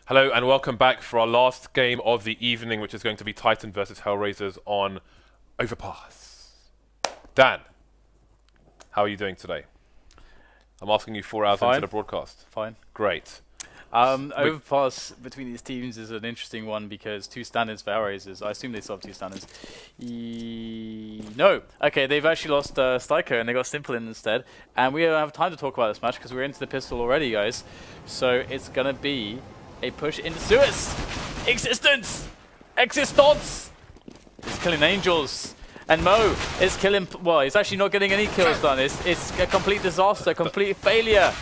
Hello and welcome back for our last game of the evening, which is going to be Titan versus Hellraisers on Overpass. Dan, how are you doing today? I'm asking you 4 hours into the broadcast. Fine. Great. Overpass between these teams is an interesting one because 2 standards for Hellraisers. I assume they still have 2 standards. No. Okay, they've actually lost Styker and they got Simple in instead. And we don't have time to talk about this match because we're into the pistol already, guys. So it's going to be a push into Suez. Existence! Existence! He's killing angels. And Mo is killing... Well, he's actually not getting any kills done. It's a complete disaster, complete failure.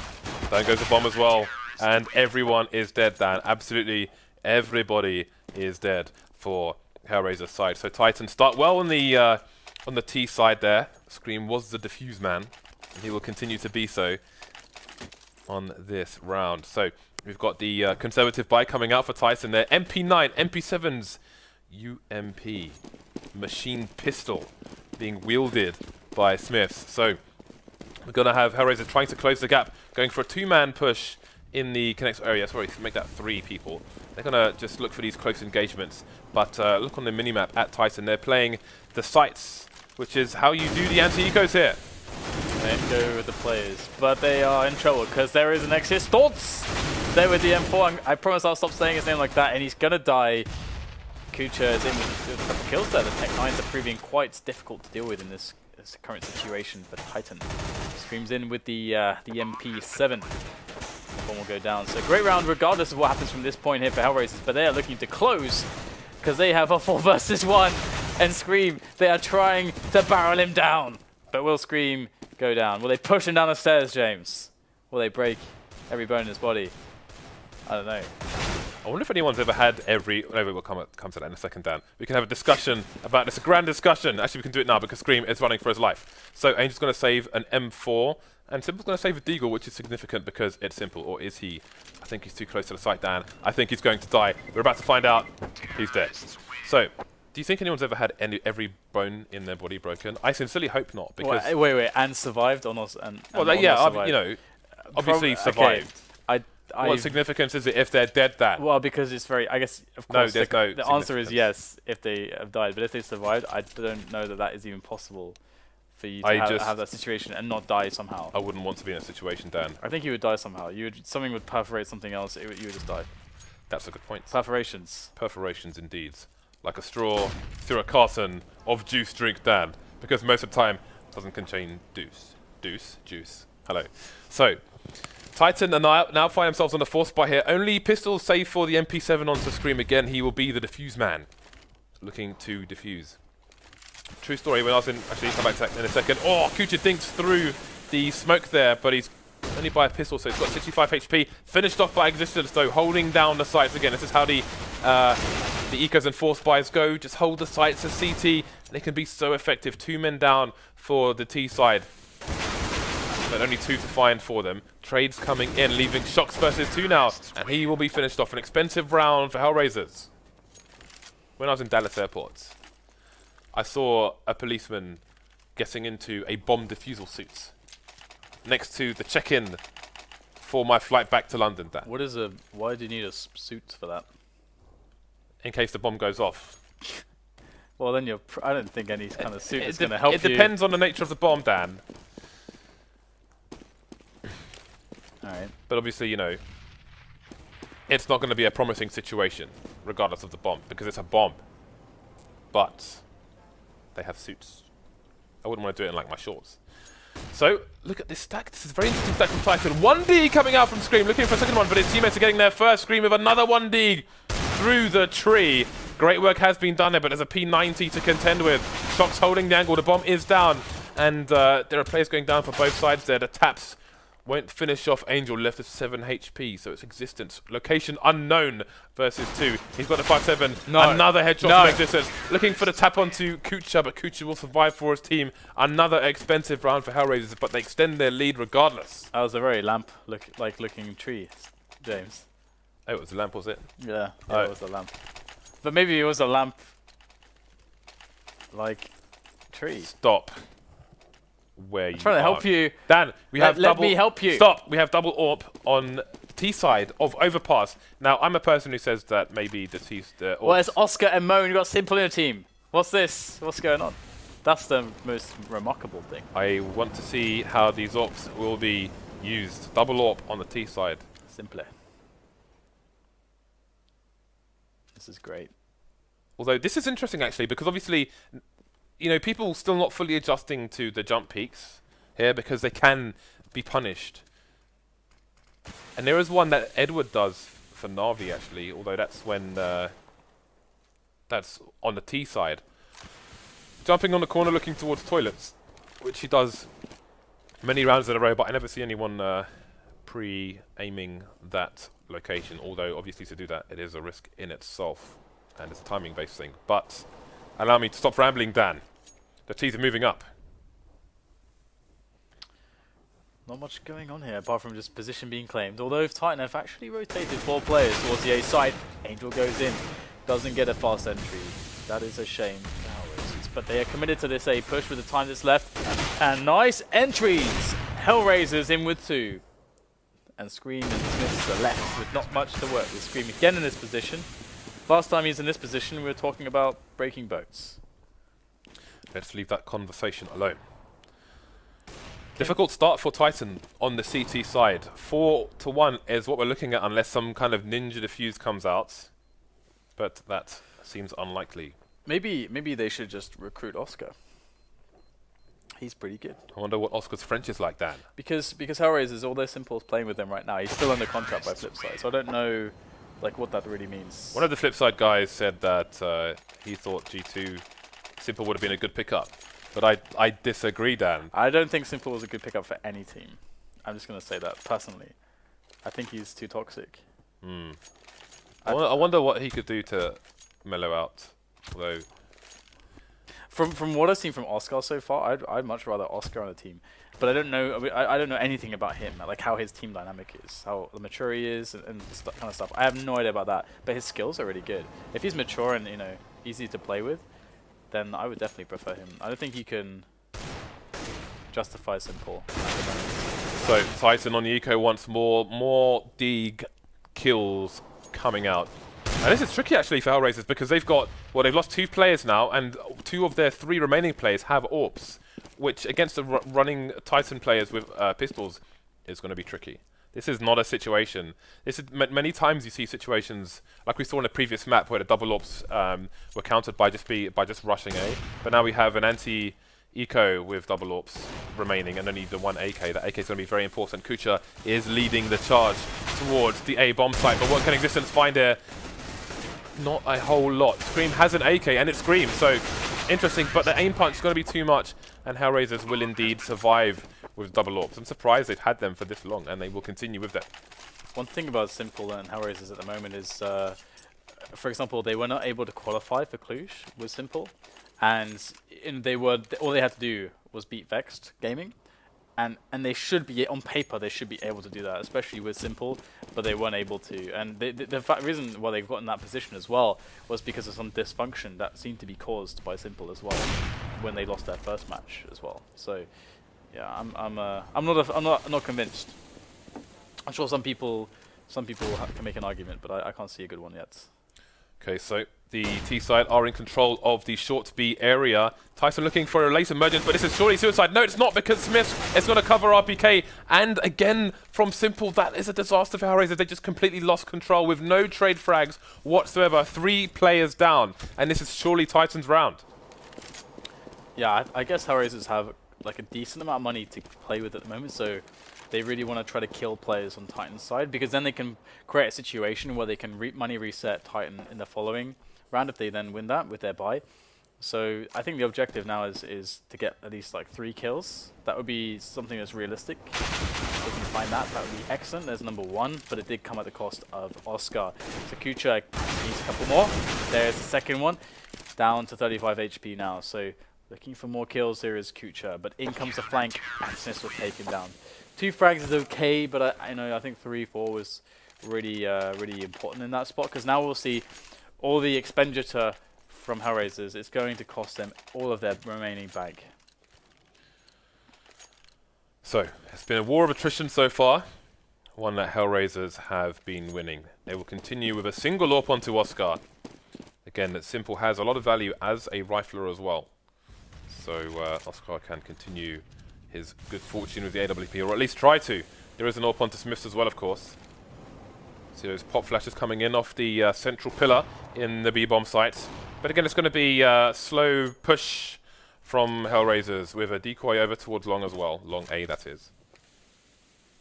Dan goes the bomb as well. And everyone is dead, Dan. Absolutely everybody is dead for Hellraiser's side. So Titan start well on the T side there. Scream was the defuse man. And he will continue to be so on this round. So we've got the conservative buy coming out for Titan there. MP9, MP7's UMP machine pistol being wielded by Smiths. So we're going to have Hellraiser trying to close the gap, going for a 2-man push in the connect area. Sorry, make that 3 people. They're going to just look for these close engagements. But look on the minimap at Titan. They're playing the sites, which is how you do the anti-ecos here. They go with the players, but they are in trouble because there is an Existence there with the M4. I promise I'll stop saying his name like that, and he's going to die. Kucha is in with a couple kills there. The Tech 9s are proving quite difficult to deal with in this current situation, but Titan screams in with the MP7. The bomb will go down. So great round regardless of what happens from this point here for Hellraisers, but they are looking to close because they have a 4 versus 1 and Scream. They are trying to barrel him down, but will Scream go down? Will they push him down the stairs, James? Will they break every bone in his body? I don't know. I wonder if anyone's ever had every... No, we'll come to that in a second, Dan. We can have a discussion about this, a grand discussion. Actually, we can do it now because Scream is running for his life. So Angel's going to save an M4, and Simple's going to save a Deagle, which is significant because it's Simple. Or is he? I think he's too close to the site, Dan. I think he's going to die. We're about to find out. He's dead. So, do you think anyone's ever had every bone in their body broken? I sincerely hope not. Because wait, and survived or not? Well, yeah, you know, obviously survived. Okay. What significance is it if they're dead, Dan? Well, because it's very... I guess, of course, no, the answer is yes if they have died. But if they survived, I don't know that that is even possible for you to have that situation and not die somehow. I wouldn't want to be in a situation, Dan. I think you would die somehow. Something would perforate something else. You would just die. That's a good point. Perforations. Perforations, indeed. Like a straw through a carton of juice drink, Dan. Because most of the time, it doesn't contain juice. Hello. So... Titan and now find themselves on a 4 spot here. Only pistol save for the MP7 onto Scream again. He will be the defuse man. Looking to defuse. True story, when I was in... Actually, come back to that in a second. Oh, Kucha dinks through the smoke there, but he's only by a pistol, so he's got 65 HP. Finished off by Existence, though, holding down the sites again. This is how the Ecos and 4 spies go. Just hold the sites as CT. They can be so effective. 2 men down for the T side. But only 2 to find for them. Trades coming in, leaving Shocks versus 2 now. And he will be finished off. An expensive round for Hellraisers. When I was in Dallas Airport, I saw a policeman getting into a bomb defusal suit next to the check-in for my flight back to London. Why do you need a suit for that? In case the bomb goes off. Well, then I don't think any kind of suit is going to help you. It depends on the nature of the bomb, Dan. Alright. But obviously, you know, it's not going to be a promising situation, regardless of the bomb, because it's a bomb. But they have suits. I wouldn't want to do it in, like, my shorts. So, look at this stack. This is a very interesting stack from Titan. 1D coming out from Scream, looking for a second one, but his teammates are getting there first. Scream with another 1D through the tree. Great work has been done there, but there's a P90 to contend with. Shocks holding the angle. The bomb is down. And there are players going down for both sides there. The taps won't finish off Angel, left with 7 HP, so it's Existence. Location unknown versus 2. He's got the 5-7. No. Another headshot from Existence. Looking for the tap onto Kucha, but Kucha will survive for his team. Another expensive round for Hellraisers, but they extend their lead regardless. That was a very lamp-looking tree, James. Oh, it was a lamp, was it? Yeah, it was a lamp. But maybe it was a lamp-like tree. Stop. Where you I'm trying to help you. Dan, we have let me help you. Stop. We have double AWP on T side of Overpass. Now, I'm a person who says that maybe the T... Well, it's Oscar and Mo, and you've got Simple in your team. What's this? What's going on? That's the most remarkable thing. I want to see how these AWPs will be used. Double AWP on the T side. Simple. This is great. Although this is interesting actually, because obviously, you know, people still not fully adjusting to the jump peaks here because they can be punished. And there is one that Edward does for Na'Vi actually, although that's when that's on the T side. Jumping on the corner looking towards toilets, which he does many rounds in a row, but I never see anyone pre-aiming that location, although obviously to do that it is a risk in itself and it's a timing based thing. But allow me to stop rambling, Dan. The T's are moving up. Not much going on here apart from just position being claimed, although if Titan have actually rotated 4 players towards the A side, Angel goes in, doesn't get a fast entry. That is a shame for Hellraisers, but they are committed to this A push with the time that's left, and nice entries! Hellraisers in with 2. And Scream and Smiths are left with not much to work with. Scream again in this position. Last time he's in this position, we were talking about breaking boats. Let's leave that conversation alone. Difficult start for Titan on the CT side. 4-1 is what we're looking at unless some kind of ninja defuse comes out. But that seems unlikely. Maybe they should just recruit Oscar. He's pretty good. I wonder what Oscar's French is like, Dan. Because Hellraisers, all their Simple's playing with them right now. He's still under contract by Flipside, so I don't know like what that really means. One of the Flipside guys said that he thought G2 Simple would have been a good pickup. But I disagree, Dan. I don't think Simple was a good pickup for any team. I'm just going to say that, personally. I think he's too toxic. I wonder what he could do to mellow out, although... From what I've seen from Oscar so far, I'd much rather Oscar on a team. But I don't know. I don't know anything about him, like how his team dynamic is, how mature he is, and that kind of stuff. I have no idea about that. But his skills are really good. If he's mature and easy to play with, then I would definitely prefer him. I don't think you can justify Simple. So Titan on the eco once more Deeg kills coming out. And this is tricky actually for Hellraisers because they've lost 2 players now, and 2 of their 3 remaining players have AWPs, which against the running Titan players with pistols is going to be tricky. This is not a situation. This is many times you see situations like we saw in a previous map where the double AWPs were countered by just rushing A, but now we have an anti-eco with double AWPs remaining and only the 1 AK. That AK is going to be very important. Kucha is leading the charge towards the A bomb site, but what can Existence find here? Not a whole lot. Scream has an AK and it's Scream, so interesting, but the aim punch is going to be too much, and Hellraisers will indeed survive with double AWPs. I'm surprised they've had them for this long, and they will continue with them. One thing about Simple and Hellraisers at the moment is, for example, they were not able to qualify for Cluj with Simple, and all they had to do was beat Vexed Gaming. And they should be, on paper, they should be able to do that, especially with Simple, but they weren't able to. And the reason why they've got in that position as well was because of some dysfunction that seemed to be caused by Simple as well when they lost their first match as well. So, yeah, I'm not convinced. I'm sure some people can make an argument, but I can't see a good one yet. Okay, so the T side are in control of the short B area. Tyson looking for a late emergence, but this is surely suicide. No, it's not, because Smith is going to cover RPK. And again, from Simple, that is a disaster for Hellraisers. They just completely lost control with no trade frags whatsoever. 3 players down, and this is surely Titan's round. Yeah, I guess Hellraisers have like a decent amount of money to play with at the moment, so they really want to try to kill players on Titan's side, because then they can create a situation where they can money reset Titan in the following round if they then win that with their buy. So I think the objective now is to get at least like 3 kills. That would be something that's realistic. If we can find that, that would be excellent. There's number 1, but it did come at the cost of Oscar. So Kucha needs a couple more. There's the second one, down to 35 HP now. So looking for more kills here is Kucha, but in comes the flank, and Smith will take him down. 2 frags is okay, but I think 3-4 was really important in that spot, because now we'll see all the expenditure from Hellraisers. It's going to cost them all of their remaining bank. So it's been a war of attrition so far. one that Hellraisers have been winning. They will continue with a single AWP onto Oscar. Again, that Simple has a lot of value as a rifler as well. So Oscar can continue his good fortune with the AWP, or at least try to. There is an AWP onto Smiths as well, of course. See those pop flashes coming in off the central pillar in the B-bomb site. But again, it's going to be a slow push from Hellraisers with a decoy over towards long as well. Long A, that is.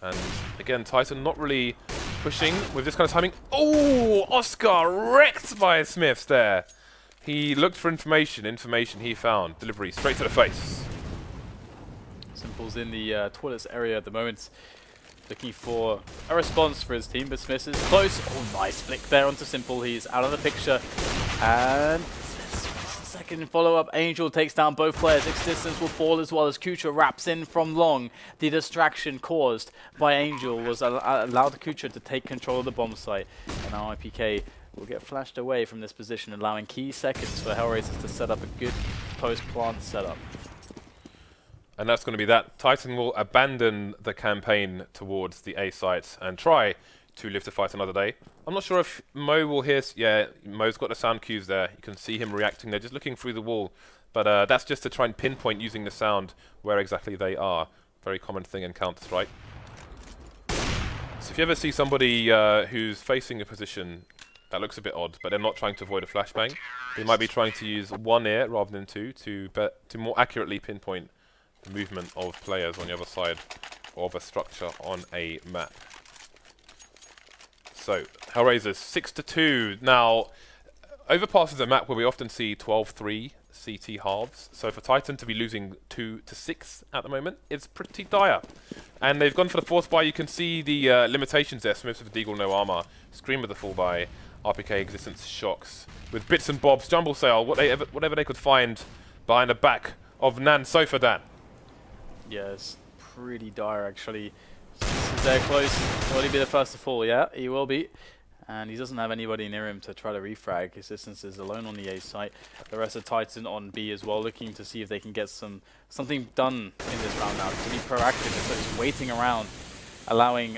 And again, Titan not really pushing with this kind of timing. Oh, Oscar wrecked by Smiths there. He looked for information. Information he found. Delivery straight to the face. Simple's in the toilets area at the moment, looking for a response for his team, but Smiths is close. Oh, nice flick there onto Simple. He's out of the picture. And second follow-up, Angel takes down both players. Existence will fall as well as Kucha wraps in from long. The distraction caused by Angel was allowed Kucha to take control of the bomb site. And now IPK will get flashed away from this position, allowing key seconds for Hellraisers to set up a good post-plant setup. And that's going to be that. Titan will abandon the campaign towards the A site and try to live to fight another day. I'm not sure if Mo will hear... Yeah, Mo's got the sound cues there. You can see him reacting. They're just looking through the wall. But that's just to try and pinpoint using the sound where exactly they are. Very common thing in Counter-Strike. So if you ever see somebody who's facing a position that looks a bit odd, but they're not trying to avoid a flashbang, they might be trying to use one ear rather than two to more accurately pinpoint the movement of players on the other side of a structure on a map. So, Hellraisers 6-2. Now, Overpass is a map where we often see 12-3 CT halves. So for Titan to be losing 2-6 at the moment, it's pretty dire. And they've gone for the force buy. You can see the limitations there. Smiths with Deagle, no armor. Scream with the full buy. RPK Existence Shocks. With bits and bobs, jumble sale, whatever they could find behind the back of Nan Sofa Dan. Yeah, it's pretty dire actually. Is there close? Will he be the first to fall? Yeah, he will be. And he doesn't have anybody near him to try to refrag. Existence is alone on the A site. The rest of Titan on B as well, looking to see if they can get something done in this round now. To be proactive instead of just waiting around, allowing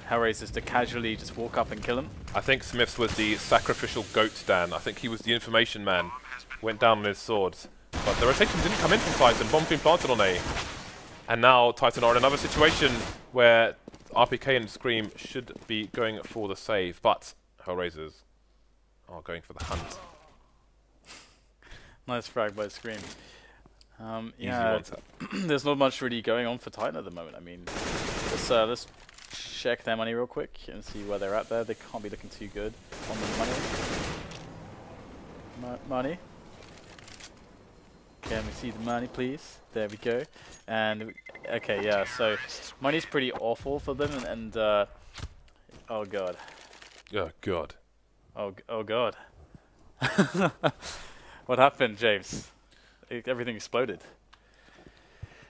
Hellraisers to casually just walk up and kill him. I think Smiths was the sacrificial goat, Dan. I think he was the information man. Went down on his swords. But the rotation didn't come in from Titan. Bomb's been planted on A. And now Titan are in another situation where RPK and Scream should be going for the save, but Hellraisers are going for the hunt. Nice frag by Scream. Yeah, there's not much really going on for Titan at the moment. I mean, let's check their money real quick and see where they're at there. They can't be looking too good on the money. Money. Can we see the money, please? There we go. And okay, yeah. So money's pretty awful for them, and oh god. Oh god. Oh god. What happened, James? Everything exploded.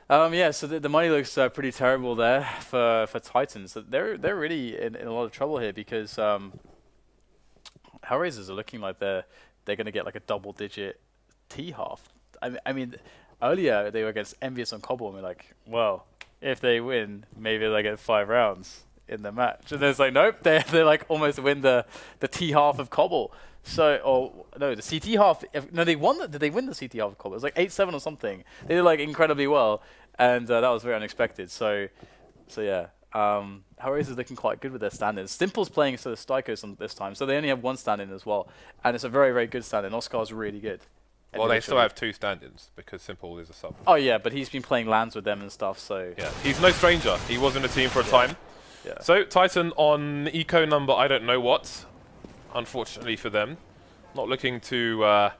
Yeah. So the money looks pretty terrible there for Titans. So they're really in a lot of trouble here because Hellraisers are looking like they're going to get like a double-digit T half. I mean, earlier they were against Envious on Cobble, and we're like, well, if they win, maybe they get 5 rounds in the match. And then it's like, nope, they like almost win the T half of Cobble. So, or no, the CT half. No, they won. Did they win the CT half of Cobble? It was like 8-7 or something. They did like incredibly well, and that was very unexpected. So yeah. Hellraisers is looking quite good with their stand-ins. Simple's playing so the Stikos this time, so they only have 1 stand-in as well, and it's a very, very good stand-in. Oscar's really good. Well, they still have 2 stand-ins because Simple is a sub. Oh yeah, but he's been playing lands with them and stuff, so... Yeah, he's no stranger. He was in the team for a time. Yeah. So, Titan on eco number I don't know what, unfortunately for them. Not looking to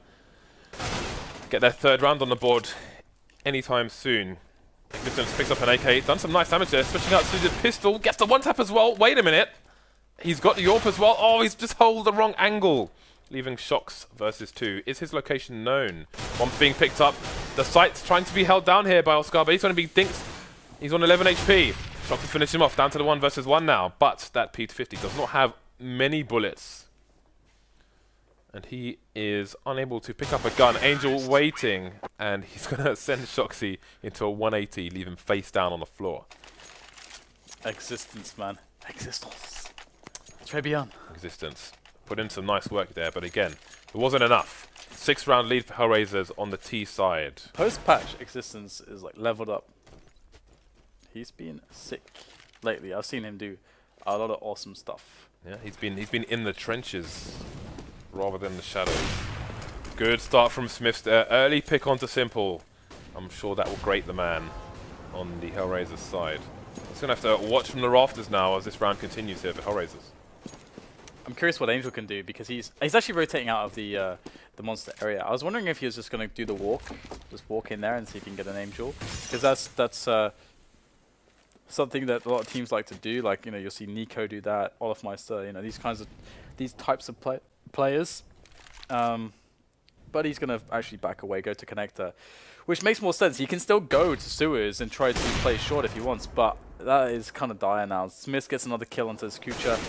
get their 3rd round on the board anytime soon. Existence picks up an AK, done some nice damage there, switching out to the pistol, gets the 1-tap as well. Wait a minute. He's got the AWP as well. Oh, he's just holding the wrong angle. Leaving Shocks versus 2. Is his location known? Bomb's being picked up. The site's trying to be held down here by Oscar, but he's going to be dinked. He's on 11 HP. Shocks will finish him off, down to the 1 versus 1 now. But that P50 does not have many bullets. And he is unable to pick up a gun. Angel waiting, and he's going to send Shoxy into a 180, leave him face down on the floor. Existence, man. Existence. Très bien. Existence. Put in some nice work there, but again, it wasn't enough. 6-round lead for Hellraisers on the T side. Post-patch, Existence is like leveled up. He's been sick lately. I've seen him do a lot of awesome stuff. Yeah, he's been in the trenches rather than the shadows. Good start from Smiths there. Early pick onto Simple. I'm sure that will grate the man on the Hellraisers side. He's going to have to watch from the rafters now as this round continues here for Hellraisers. I'm curious what Angel can do because he's actually rotating out of the monster area. I was wondering if he was just going to do the walk, just walk in there and see if he can get an Angel, because that's something that a lot of teams like to do. Like, you know, you'll see Nico do that, Olafmeister, you know, these types of players. But he's going to actually back away, go to connector, which makes more sense. He can still go to sewers and try to play short if he wants, but that is kind of dire now. Smith gets another kill onto his Kucha,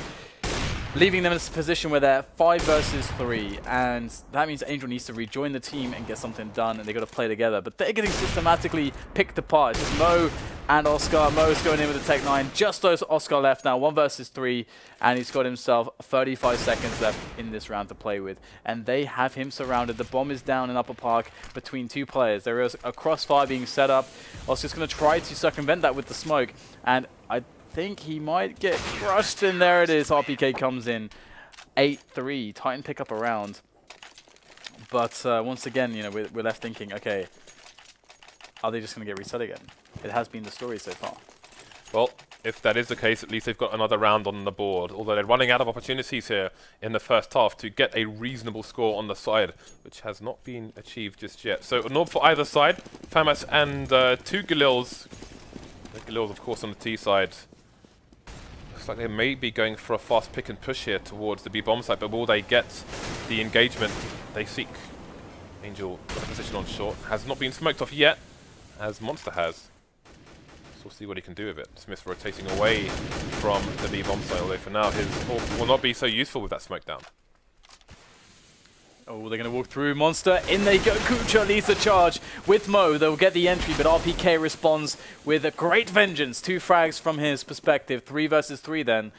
leaving them in a position where they're 5 versus 3, and that means Angel needs to rejoin the team and get something done, and they've got to play together. But they're getting systematically picked apart. It's just Mo and Oscar. Mo's going in with the Tech 9. Just those Oscar left now, 1 versus 3, and he's got himself 35 seconds left in this round to play with. And they have him surrounded. The bomb is down in Upper Park between 2 players. There is a crossfire being set up. Oscar's going to try to circumvent that with the smoke, and I think he might get crushed, and there it is. RPK comes in 8-3. Titan pick up a round, but once again, you know, we're left thinking, okay, are they just going to get reset again? It has been the story so far. Well, if that is the case, at least they've got another round on the board, although they're running out of opportunities here in the first half to get a reasonable score on the side, which has not been achieved just yet. So an orb for either side, Famas and 2 Galils. The Galils, of course, on the T side. Looks like they may be going for a fast pick and push here towards the B bomb site, but will they get the engagement they seek? Angel got a position on short, has not been smoked off yet, as Monster has. So we'll see what he can do with it. Smith rotating away from the B bomb site, although for now his orb will not be so useful with that smoke down. Oh, they're going to walk through. Monster, in they go. Kucha leads the charge with Mo. They'll get the entry, but RPK responds with a great vengeance. 2 frags from his perspective. 3 versus 3 then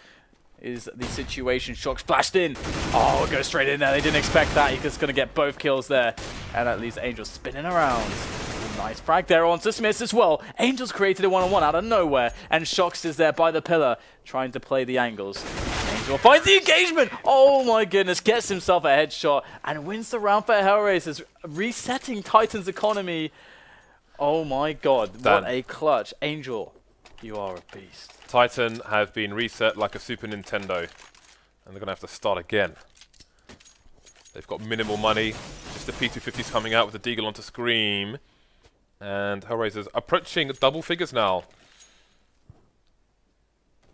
is the situation. Shock splashed in. Oh, go straight in there. They didn't expect that. He's just going to get both kills there. And at least Angel spinning around. Nice frag there onto Smith as well. Angel's created a 1-on-1 out of nowhere, and Shox is there by the pillar trying to play the angles. Angel finds the engagement. Oh my goodness, gets himself a headshot and wins the round for Hellraisers, resetting Titan's economy. Oh my god, what a clutch. Angel, you are a beast. Titan have been reset like a Super Nintendo, and they're going to have to start again. They've got minimal money. Just the P250's coming out with the Deagle onto Scream. And Hellraisers approaching double figures now.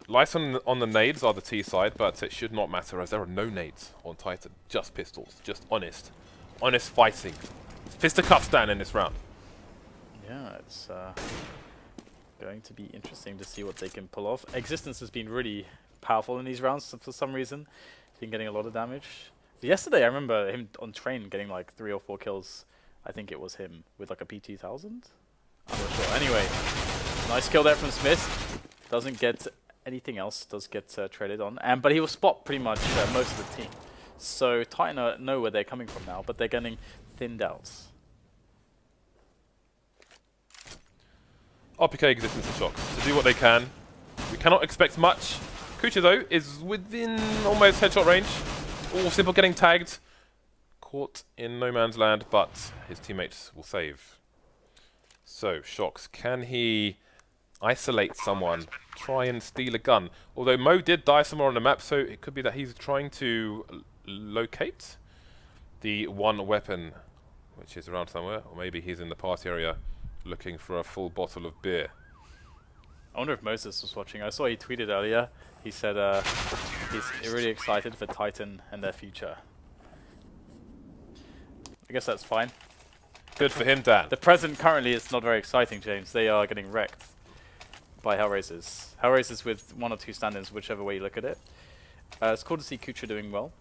Lights on the nades are the T side, but it should not matter as there are no nades on Titan. Just pistols. Just honest. Honest fighting. Fisticuffs down in this round. Yeah, it's going to be interesting to see what they can pull off. Existence has been really powerful in these rounds for some reason. He's been getting a lot of damage. Yesterday I remember him on train getting like 3 or 4 kills. I think it was him with like a P2000. I'm not sure. Anyway, nice kill there from Smith. Doesn't get anything else. Does get traded on, but he will spot pretty much most of the team. So Titan know where they're coming from now, but they're getting thinned out. RPK Existence and Shox to do what they can. We cannot expect much. Kucha though is within almost headshot range. All Simple getting tagged. Caught in no man's land, but his teammates will save. So, Shox, can he isolate someone, try and steal a gun? Although Mo did die somewhere on the map, so it could be that he's trying to locate the one weapon, which is around somewhere, or maybe he's in the party area looking for a full bottle of beer. I wonder if Moses was watching. I saw he tweeted earlier. He said he's really excited for Titan and their future. I guess that's fine. Good for him, Dan. The present currently is not very exciting, James. They are getting wrecked by Hellraisers. Hellraisers with 1 or 2 stand-ins, whichever way you look at it. It's cool to see Kucha doing well.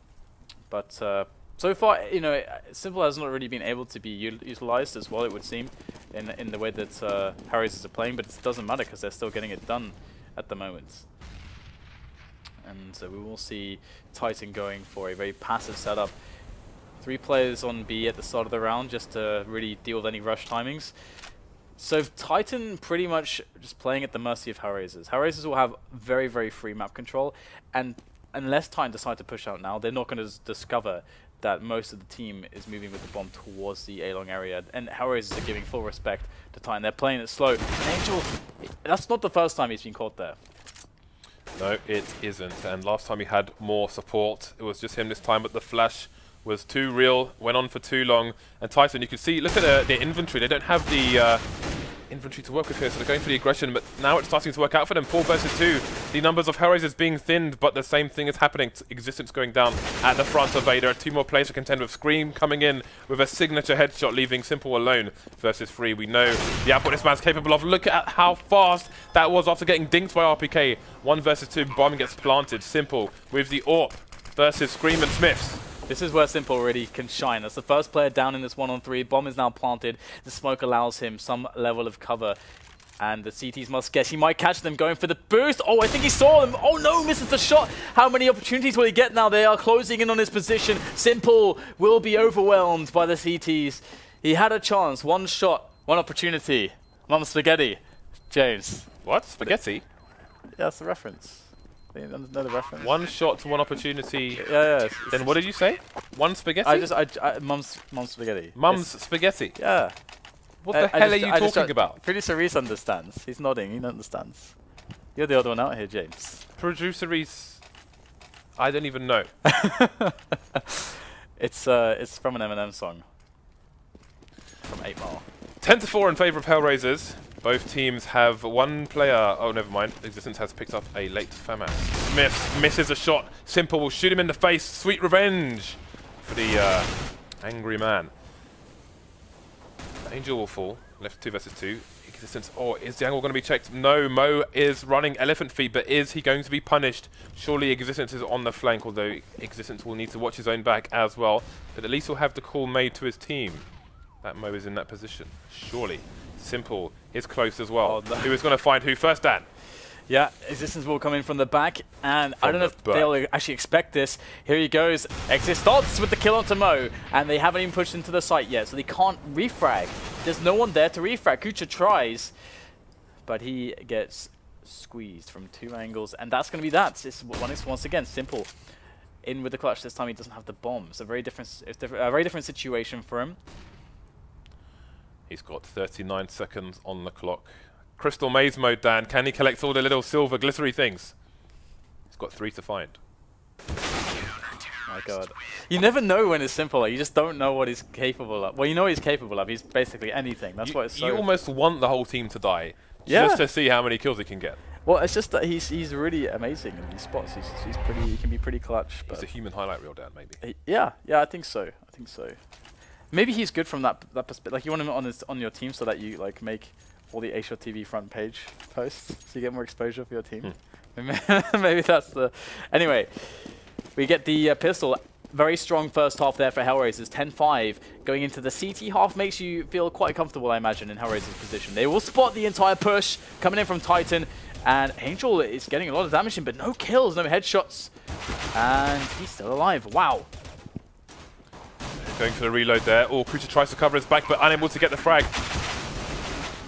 But so far, you know, Simple has not really been able to be utilized as well, it would seem, in the way that Hellraisers are playing. But it doesn't matter because they're still getting it done at the moment. And so we will see Titan going for a very passive setup. 3 players on B at the start of the round just to really deal with any rush timings. So Titan pretty much just playing at the mercy of Hellraisers. Hellraisers will have very, very free map control, and unless Titan decide to push out now, they're not going to discover that most of the team is moving with the bomb towards the A-long area, and Hellraisers are giving full respect to Titan. They're playing it slow. Angel, that's not the first time he's been caught there. No, it isn't. And last time he had more support. It was just him this time, but the flash was too real, went on for too long. And Titan, you can see, look at the inventory. They don't have the inventory to work with here, so they're going for the aggression, but now it's starting to work out for them. 4 versus 2. The numbers of Hellraisers being thinned, but the same thing is happening. Existence going down at the front of A. There are 2 more players to contend with. Scream coming in with a signature headshot, leaving Simple alone versus 3. We know the output this man's capable of. Look at how fast that was after getting dinked by RPK. 1 versus 2, bomb gets planted. Simple with the AWP versus Scream and Smiths. This is where Simple really can shine. That's the first player down in this 1-on-3. Bomb is now planted. The smoke allows him some level of cover. And the CTs must guess. He might catch them going for the boost. Oh, I think he saw them. Oh no, misses the shot. How many opportunities will he get now? They are closing in on his position. Simple will be overwhelmed by the CTs. He had a chance. 1 shot, 1 opportunity. Mum spaghetti. James. What? Spaghetti? Yeah, that's the reference. Another reference. 1 shot to 1 opportunity. Yeah. Then what did you say? 1 spaghetti? Mum's spaghetti. Mum's spaghetti? Yeah. What the hell are you talking about? Producer Reese understands. He's nodding. He understands. You're the other one out here, James. Producer Reese. I don't even know. It's from an Eminem song. From 8 Mile. 10-4 in favour of Hellraisers. Both teams have 1 player. Oh, never mind. Existence has picked up a late FAMAS. Smith misses a shot. Simple will shoot him in the face. Sweet revenge for the angry man. Angel will fall. Left 2 versus 2. Existence. Oh, is the angle going to be checked? No, Mo is running elephant feet, but is he going to be punished? Surely Existence is on the flank, although Existence will need to watch his own back as well. But at least he'll have the call made to his team. That Mo is in that position. Surely. Simple is close as well. Oh, who is going to find who first, Dan? Yeah, Existence will come in from the back, and I don't know if they'll actually expect this. Here he goes. Existence with the kill onto Mo, and they haven't even pushed into the site yet, so they can't refrag. There's no one there to refrag. Kucha tries, but he gets squeezed from 2 angles, and that's going to be that. It's once again Simple in with the clutch. This time he doesn't have the bomb. It's a very different situation for him. He's got 39 seconds on the clock. Crystal Maze mode, Dan. Can he collect all the little silver glittery things? He's got 3 to find. My God. You never know when it's Simple. You just don't know what he's capable of. Well, you know what he's capable of. He's basically anything. That's why it's so... You almost want the whole team to die. Just to see how many kills he can get. Well, it's just that he's really amazing in these spots. He's pretty... He can be pretty clutch. He's a human highlight reel, Dan, maybe. Yeah, I think so. Maybe he's good from that perspective. Like, you want him on your team so that you like make all the Asia TV front page posts, so you get more exposure for your team. Maybe that's the... Anyway, we get the pistol. Very strong first half there for Hellraisers. 10-5. Going into the CT half makes you feel quite comfortable, I imagine, in Hellraisers' position. They will spot the entire push coming in from Titan, and Angel is getting a lot of damage in, but no kills, no headshots, and he's still alive. Wow. Going for the reload there. Oh, Kucha tries to cover his back, but unable to get the frag.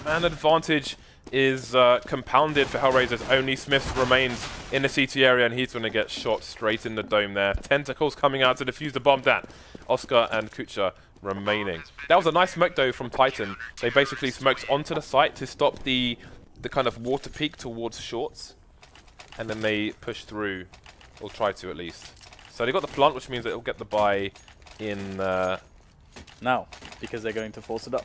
Man advantage is compounded for Hellraisers. Only Smith remains in the CT area, and he's going to get shot straight in the dome there. Tentacles coming out to defuse the bomb. Dan, Oscar and Kucha remaining. That was a nice smoke, though, from Titan. They basically smoked onto the site to stop the kind of water peak towards shorts, and then they pushed through, or tried to at least. So they got the plant, which means that it'll get the buy in now, because they're going to force it up.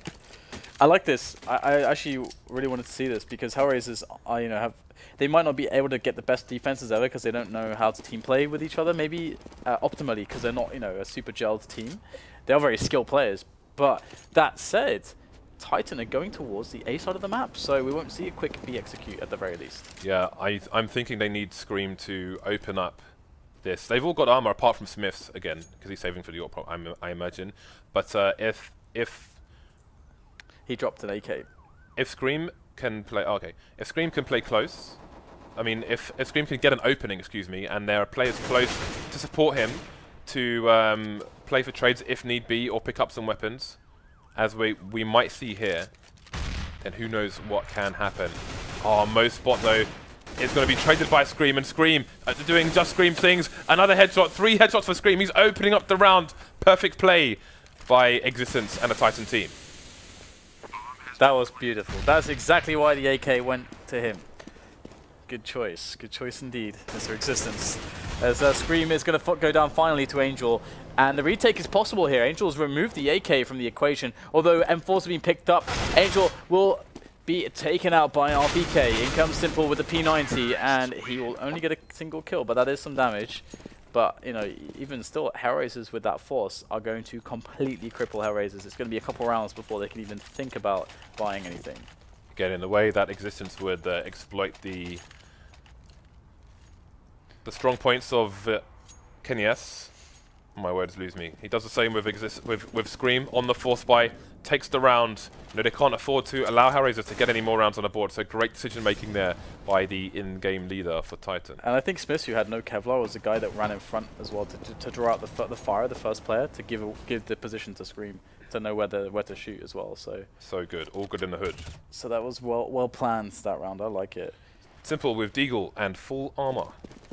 I like this. I actually really wanted to see this, because Hellraisers are, they might not be able to get the best defenses ever because they don't know how to team play with each other, maybe optimally, because they're not, a super gelled team. They are very skilled players, but that said, Titan are going towards the A side of the map, so we won't see a quick B execute at the very least. Yeah, I'm thinking they need Scream to open up this. They've all got armor apart from Smith's again, because he's saving for the AWP, I imagine. But if he dropped an AK. If Scream can play, if Scream can play close, I mean, if Scream can get an opening, excuse me, and there are players close to support him to play for trades if need be, or pick up some weapons, as we might see here, then who knows what can happen. Oh, Mo's spot though is going to be traded by Scream, and Scream doing just Scream things. Another headshot, 3 headshots for Scream. He's opening up the round. Perfect play by Existence and the Titan team. That was beautiful. That's exactly why the AK went to him. Good choice indeed, Mr. Existence. As Scream is going to go down finally to Angel, and the retake is possible here. Angel's removed the AK from the equation, although M4's been picked up. Angel will be taken out by RPK. In comes Simple with the P90, and he will only get a single kill, but that is some damage. But, you know, even still, Hellraisers with that force are going to completely cripple Hellraisers. It's going to be a couple rounds before they can even think about buying anything. Again, in the way that Existence would exploit the strong points of Kenyes. My words lose me. He does the same with Scream on the force buy, takes the round. You know, they can't afford to allow Hellraisers to get any more rounds on the board, so great decision making there by the in-game leader for Titan. And I think Smith, who had no Kevlar, was the guy that ran in front as well to draw out the fire, the first player, to give the position to Scream, to know where to shoot as well. So good, all good in the hood. So that was well planned, that round. I like it. Simple with Deagle and full armor.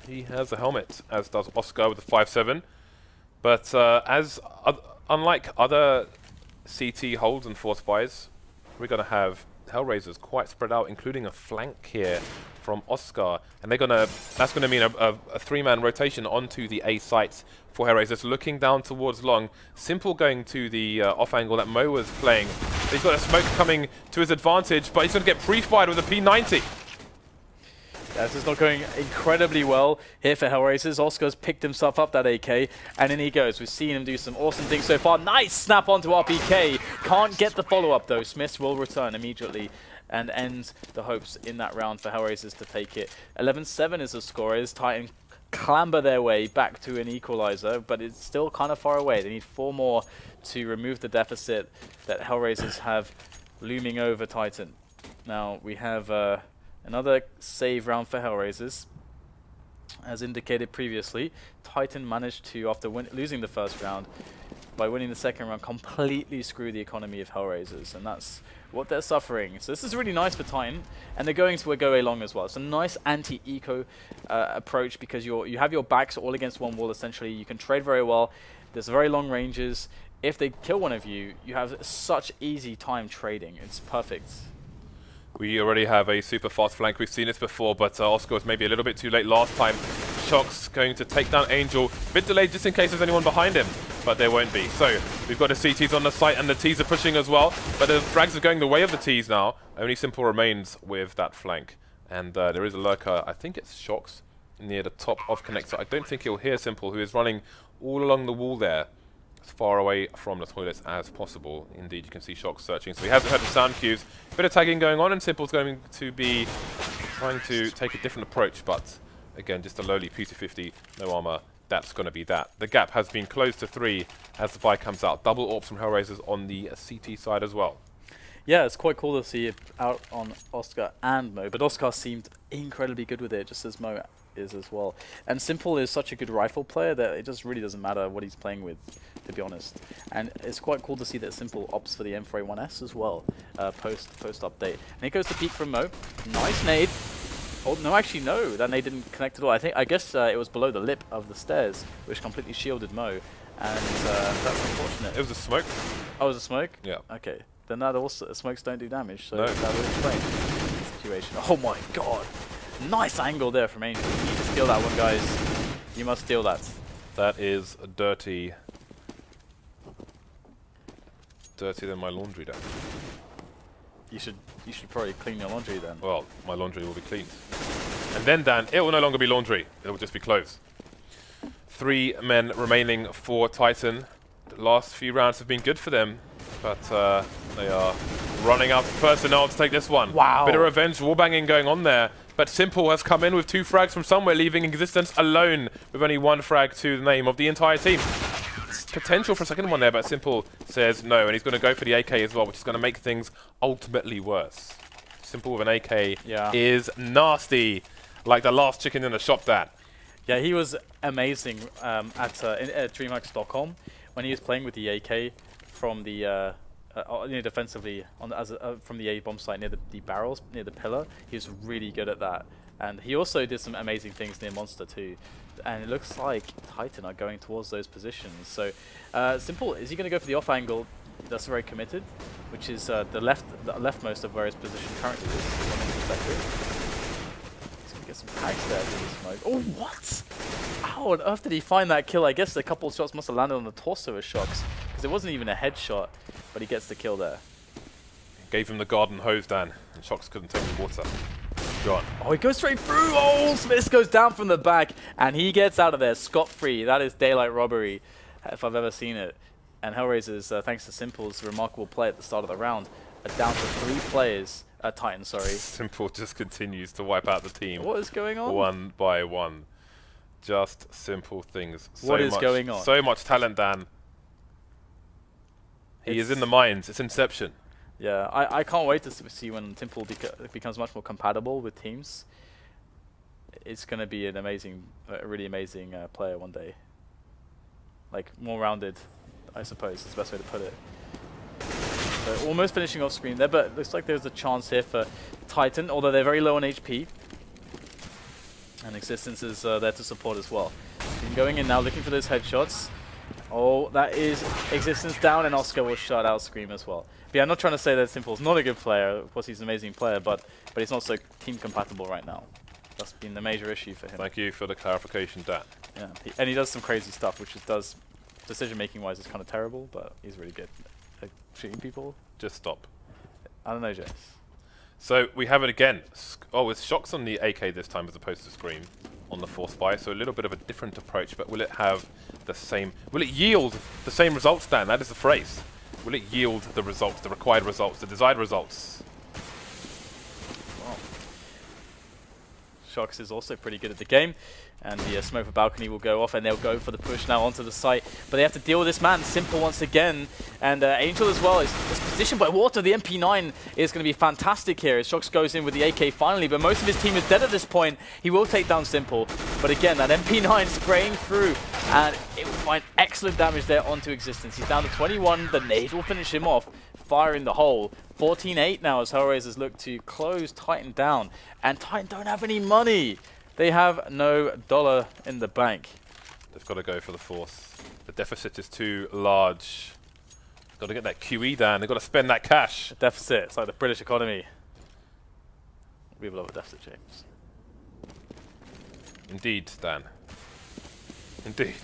He has a helmet, as does Oscar with the 5.7. But unlike other CT holds and force buys, we're going to have Hellraisers quite spread out, including a flank here from Oscar. And that's going to mean a 3-man rotation onto the A sites for Hellraisers, looking down towards long. Simple going to the off angle that Mo was playing. He's got a smoke coming to his advantage, but he's going to get pre-fired with a P90. This is not going incredibly well here for Hellraisers. Oscar's picked himself up that AK, and in he goes. We've seen him do some awesome things so far. Nice snap onto RPK. Can't get the follow-up, though. Smith will return immediately and end the hopes in that round for Hellraisers to take it. 11-7 is the score. As Titan clamber their way back to an equalizer, but it's still kind of far away. They need 4 more to remove the deficit that Hellraisers have looming over Titan. Now, we have another save round for Hellraisers. As indicated previously, Titan managed to, after losing the first round, by winning the second round, completely screw the economy of Hellraisers, and that's what they're suffering. So this is really nice for Titan, and they're going to go along as well. It's a nice anti-eco approach, because you have your backs all against one wall, essentially. You can trade very well. There's very long ranges. If they kill one of you, you have such easy time trading. It's perfect. We already have a super fast flank. We've seen this before, but Oscar was maybe a little bit too late last time. Shock's going to take down Angel. Bit delayed just in case there's anyone behind him, but there won't be. So we've got the CTs on the site, and the Ts are pushing as well. But the frags are going the way of the Ts now. Only Simple remains with that flank. And there is a lurker, I think it's Shock's, near the top of Connector. I don't think he'll hear Simple, who is running all along the wall there, as far away from the toilets as possible. Indeed, you can see Shock searching. So he hasn't heard the sound cues. Bit of tagging going on, and Simple's going to be trying to take a different approach. But again, just a lowly P250, no armor. That's going to be that. The gap has been closed to 3 as the buy comes out. Double AWPs from Hellraisers on the CT side as well. Yeah, it's quite cool to see it out on Oscar and Mo, but Oscar seemed incredibly good with it, just as Mo is as well. And Simple is such a good rifle player that it just really doesn't matter what he's playing with, to be honest. And it's quite cool to see that Simple opts for the M4A1S as well, post update. And here goes the peek from Mo. Nice nade. Oh no, actually no, that nade didn't connect at all. I guess it was below the lip of the stairs, which completely shielded Mo, and that's unfortunate. It was a smoke. Oh, it was a smoke? Yeah. Okay. Then that also smokes don't do damage, so no. That would explain the situation. Oh my god. Nice angle there from Angel. You need to steal that one, guys. You must steal that. That is dirty. Dirtier than my laundry, Dan. You should probably clean your laundry then. Well, my laundry will be cleaned. And then, Dan, it will no longer be laundry. It will just be clothes. 3 men remaining for Titan. The last few rounds have been good for them, but they are running out of personnel to take this one. Wow. Bit of revenge wallbanging going on there. But Simple has come in with 2 frags from somewhere, leaving Existence alone with only 1 frag to the name of the entire team. Potential for a second one there, but Simple says no, and he's going to go for the AK as well, which is going to make things ultimately worse. Simple with an AK is nasty. like the last chicken in the shop, Dan. Yeah, he was amazing at DreamHack.com when he was playing with the AK from the defensively on from the A bomb site near the barrels, near the pillar. He was really good at that. And he also did some amazing things near Monster too. And it looks like Titan are going towards those positions. So, Simple, is he going to go for the off angle? That's very committed, which is the leftmost of where his position currently is. He's going to get some tags there with the smoke. Oh, what? How on earth did he find that kill? I guess a couple of shots must have landed on the torso of Shox, because it wasn't even a headshot, but he gets the kill there. Gave him the garden hose, Dan, and Shox couldn't take the water. Gone. Oh, he goes straight through. Oh, Smith goes down from the back, and he gets out of there scot-free. That is daylight robbery, if I've ever seen it. And Hellraisers, thanks to Simple's remarkable play at the start of the round, are down to 3 players. Titan, sorry. Simple just continues to wipe out the team. What is going on? One by one. Just simple things. What is going on? So much talent, Dan. He is in the mines. It's Inception. Yeah, I can't wait to see when Simple becomes much more compatible with teams. It's going to be an amazing, a really amazing player one day. Like, more rounded, I suppose, is the best way to put it. So almost finishing off screen there, but it looks like there's a chance here for Titan, although they're very low on HP. And Existence is there to support as well. Going in now, looking for those headshots. Oh, that is Existence down, and Oscar will shut out Scream as well. But yeah, I'm not trying to say that Simple's not a good player. Of course, he's an amazing player, but he's not so team compatible right now. That's been the major issue for him. Thank you for the clarification, Dan. Yeah, and he does some crazy stuff, which does, decision-making wise, is kind of terrible, but he's really good at shooting people. Just stop. I don't know, Jace. So we have it again. Oh, it's Shox on the AK this time as opposed to Scream on the Force Spy. So a little bit of a different approach, but will it have the same? Will it yield the same results, Dan? That is the phrase. Will it yield the results, the required results, the desired results? Wow. Shox is also pretty good at the game. And the smoke for balcony will go off, and they'll go for the push now onto the site. But they have to deal with this man, Simple, once again. And Angel as well is positioned by water. The MP9 is going to be fantastic here as Shox goes in with the AK finally. But most of his team is dead at this point. He will take down Simple. But again, that MP9 spraying through. And it will find excellent damage there onto Existence. He's down to 21. The nade will finish him off, firing the hole. 14-8 now as Hellraisers look to close Titan down. And Titan don't have any money. They have no dollar in the bank. They've got to go for the Force. The deficit is too large. Got to get that QE down. They've got to spend that cash. The deficit. It's like the British economy. We love a deficit, James. Indeed, Dan. Indeed.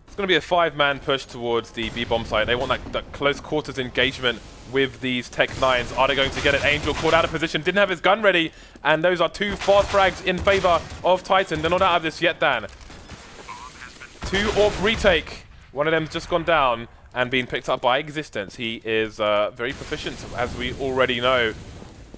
It's going to be a 5-man push towards the B-bomb site. They want that close quarters engagement with these Tech 9s. Are they going to get it? Angel caught out of position, didn't have his gun ready, and those are 2 fast frags in favor of Titan. They're not out of this yet, Dan. 2 AWP retake. One of them's just gone down and being picked up by Existence. He is very proficient, as we already know.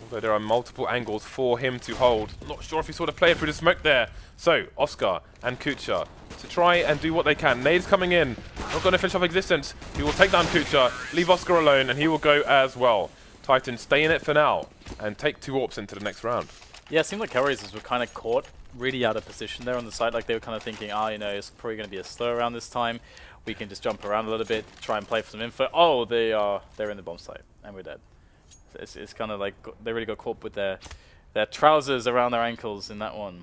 Although there are multiple angles for him to hold. Not sure if he saw the player through the smoke there. So, Oscar and Kucha to try and do what they can. Nade's coming in. Not going to finish off Existence. He will take down Kucha, leave Oscar alone, and he will go as well. Titan stay in it for now and take 2 AWPs into the next round. Yeah, it seemed like Hellraisers were kind of caught really out of position there on the side. Like they were kind of thinking, you know, it's probably going to be a slow round this time. We can just jump around a little bit, try and play for some info. Oh, they're in the bomb site, and we're dead. It's kind of like they really got caught with their trousers around their ankles in that one.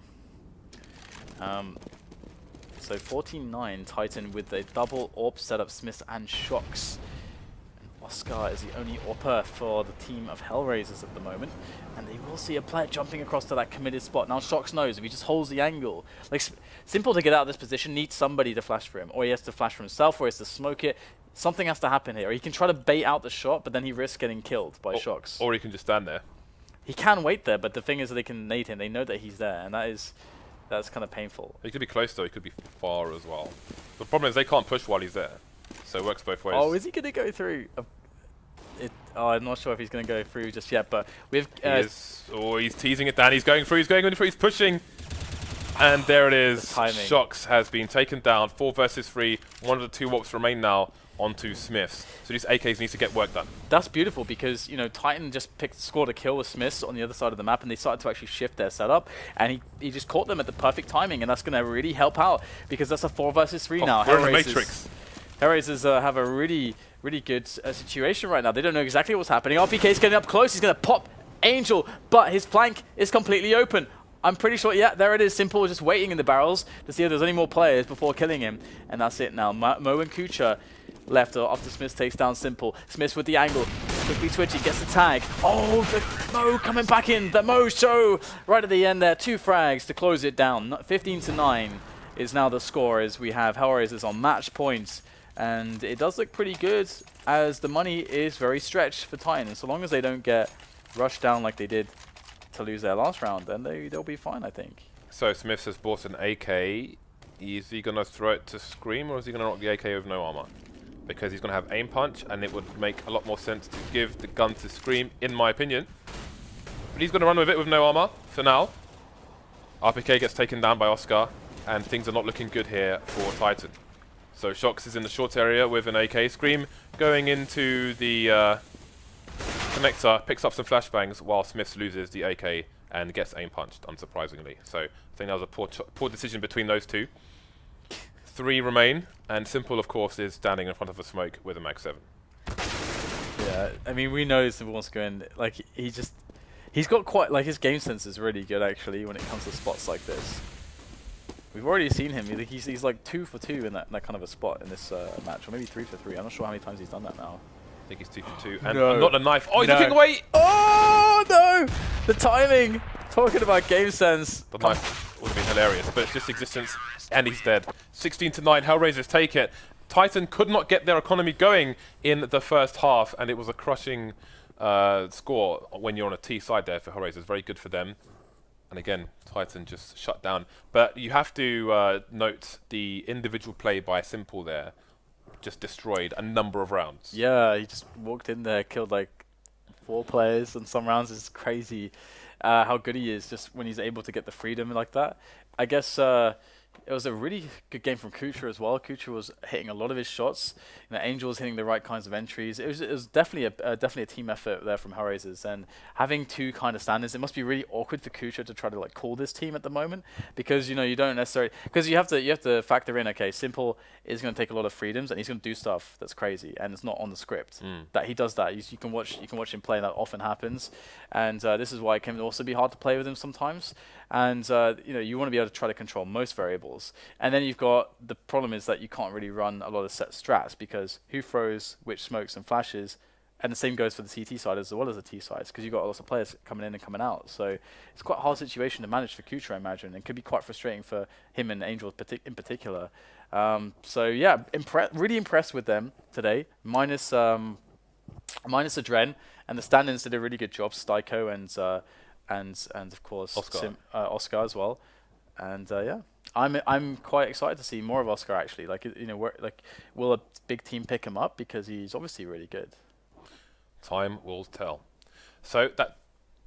So 14-9 Titan with a double AWP setup, Smith and Shox. And Oscar is the only AWPer for the team of Hellraisers at the moment. And they will see a player jumping across to that committed spot. Now Shox knows if he just holds the angle. Like, Simple to get out of this position needs somebody to flash for him. Or he has to flash for himself, or he has to smoke it. Something has to happen here. Or he can try to bait out the shot, but then he risks getting killed by Shox. Or he can just stand there. He can wait there, but the thing is that they can nade him. They know that he's there, and that's kind of painful. He could be close though, he could be far as well. The problem is they can't push while he's there. So it works both ways. Oh, is he going to go through? I'm not sure if he's going to go through just yet, but we've... he's teasing it down, he's going through, he's pushing. And there it is. Shox has been taken down, 4 versus 3. One of the 2 AWPs remain now onto Smiths. So these AKs need to get work done. That's beautiful because, you know, Titan just scored a kill with Smiths on the other side of the map, and they started to actually shift their setup, and he just caught them at the perfect timing, and that's going to really help out because that's a 4 versus 3 now. We're in the Matrix. Hellraisers have a really good situation right now. They don't know exactly what's happening. RPK's getting up close. He's going to pop Angel, but his flank is completely open. I'm pretty sure, yeah, there it is. Simple just waiting in the barrels to see if there's any more players before killing him. And that's it now. Mo and Kucha left after Smith takes down Simple. Smith with the angle. Quickly switching, gets the tag. Oh, the Mo coming back in. The Mo show right at the end there. 2 frags to close it down. 15-9 is now the score as we have Hellraisers on match points. And it does look pretty good as the money is very stretched for Titan. And so long as they don't get rushed down like they did to lose their last round, then they'll be fine, I think. So Smith has bought an AK. Is he going to throw it to Scream, or is he going to knock the AK with no armor? Because he's going to have aim punch, and it would make a lot more sense to give the gun to Scream, in my opinion. But he's going to run with it with no armor for now. RPK gets taken down by Oscar, and things are not looking good here for Titan. So Shox is in the short area with an AK. Scream going into the connector, picks up some flashbangs while Smith loses the AK and gets aim punched, unsurprisingly. So I think that was a poor decision between those two. 3 remain, and Simple, of course, is standing in front of a smoke with a Mag 7. Yeah, I mean, we know Simple wants to go in. Like, he's got quite, like, his game sense is really good, actually, when it comes to spots like this. We've already seen him. He's like 2 for 2 in that kind of a spot in this match, or maybe 3 for 3. I'm not sure how many times he's done that now. I think he's 2 for 2. And No. not a knife. Oh, he's looking away! Oh, no! The timing! Talking about game sense. The knife would have been hilarious, but it's just existence, and he's dead. 16-9, Hellraisers take it. Titan could not get their economy going in the first half, and it was a crushing score when you're on a T side there for Hellraisers. Very good for them. And again, Titan just shut down. But you have to note the individual play by Simple there. Just destroyed a number of rounds. Yeah, he just walked in there, killed like 4 players in some rounds. It's crazy how good he is just when he's able to get the freedom like that. I guess it was a really good game from Kucha as well. Kucha was hitting a lot of his shots. You know, Angel was hitting the right kinds of entries. It was definitely a team effort there from Hellraisers, and having 2 kind of standards. It must be really awkward for Kucha to try to like call this team at the moment because you know you don't necessarily because you have to factor in. Okay, Simple is going to take a lot of freedoms and he's going to do stuff that's crazy and it's not on the script. That he does that. You can watch him play. That often happens, and this is why it can also be hard to play with him sometimes. And you know, you want to be able to try to control most variables. And then you've got the problem is that you can't really run a lot of set strats because who throws which smokes and flashes, and the same goes for the CT side as well as the T sides because you've got lots of players coming in and coming out. So it's quite a hard situation to manage for Kucha, I imagine, and could be quite frustrating for him and Angel in particular. So yeah, really impressed with them today. Minus Adren, and the stand-ins did a really good job. Styko and of course Oscar as well. And yeah, I'm quite excited to see more of Oscar actually. Like you know, will a big team pick him up because he's obviously really good. Time will tell. So that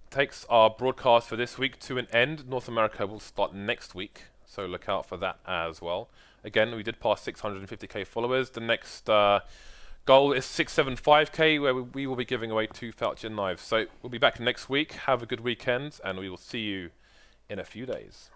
takes our broadcast for this week to an end. North America will start next week, so look out for that as well. Again, we did pass 650k followers. The next goal is 675k, where we will be giving away 2 Falchion knives. So we'll be back next week. Have a good weekend, and we will see you in a few days.